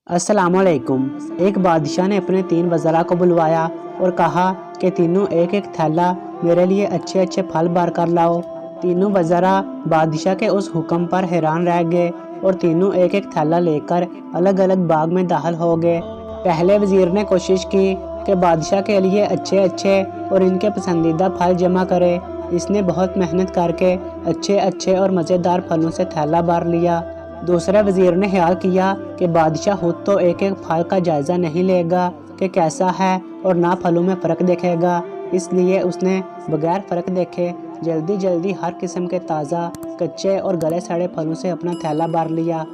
अस्सलामुअलैकुम। एक बादशाह ने अपने 3 वज़रा को बुलवाया और कहा कि तीनों एक एक थैला मेरे लिए अच्छे अच्छे फल भर कर लाओ। तीनों वज़रा बादशाह के उस हुक्म पर हैरान रह गए और तीनों एक एक थैला लेकर अलग अलग बाग में दाखिल हो गए। पहले वज़ीर ने कोशिश की कि बादशाह के लिए अच्छे अच्छे और इनके पसंदीदा फल जमा करे। इसने बहुत मेहनत करके अच्छे अच्छे और मज़ेदार फलों से थैला भर लिया। दूसरे वज़ीर ने ख्याल किया कि बादशाह खुद तो एक एक फल का जायज़ा नहीं लेगा कि कैसा है और ना फलों में फ़र्क देखेगा, इसलिए उसने बगैर फ़र्क देखे जल्दी जल्दी हर किस्म के ताज़ा, कच्चे और गले सड़े फलों से अपना थैला भर लिया।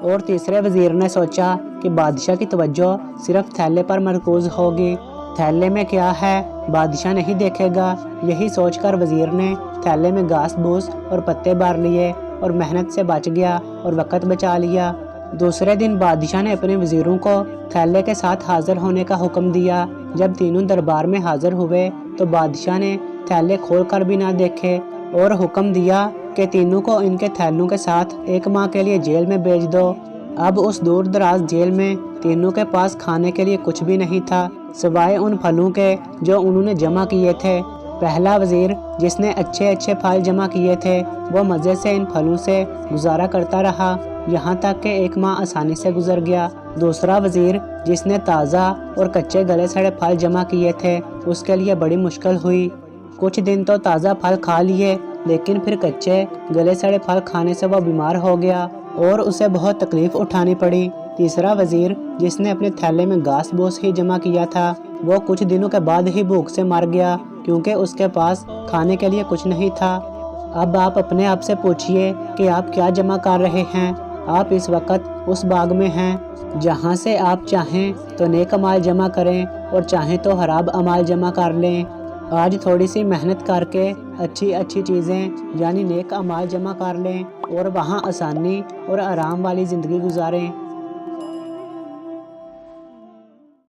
और तीसरे वज़ीर ने सोचा कि बादशाह की तवज्जो सिर्फ थैले पर मरकूज़ होगी, थैले में क्या है बादशाह नहीं देखेगा। यही सोचकर वज़ीर ने थैले में घास फूस और पत्ते भर लिए और मेहनत से बच गया और वक़्त बचा लिया। दूसरे दिन बादशाह ने अपने वज़ीरों को थैले के साथ हाज़िर होने का हुक्म दिया। जब तीनों दरबार में हाज़िर हुए तो बादशाह ने थैले खोल कर भी ना देखे और हुक्म दिया कि तीनों को इनके थैलों के साथ 1 माह के लिए जेल में भेज दो। अब उस दूर दराज जेल में तीनों के पास खाने के लिए कुछ भी नहीं था सिवाय उन फलों के जो उन्होंने जमा किए थे। पहला वज़ीर जिसने अच्छे अच्छे फल जमा किए थे वो मज़े से इन फलों से गुजारा करता रहा, यहाँ तक कि 1 माह आसानी से गुजर गया। दूसरा वज़ीर जिसने ताज़ा और कच्चे गले सड़े फल जमा किए थे उसके लिए बड़ी मुश्किल हुई। कुछ दिन तो ताज़ा फल खा लिए, लेकिन फिर कच्चे गले सड़े फल खाने से वह बीमार हो गया और उसे बहुत तकलीफ़ उठानी पड़ी। तीसरा वज़ीर जिसने अपने थैले में घास फूस ही जमा किया था वो कुछ दिनों के बाद ही भूख से मर गया, क्योंकि उसके पास खाने के लिए कुछ नहीं था। अब आप अपने आप से पूछिए कि आप क्या जमा कर रहे हैं। आप इस वक्त उस बाग में हैं जहां से आप चाहें तो नेक अमाल जमा करें और चाहें तो खराब अमाल जमा कर लें। आज थोड़ी सी मेहनत करके अच्छी अच्छी चीज़ें यानी नेक अमाल जमा कर लें और वहां आसानी और आराम वाली ज़िंदगी गुजारें।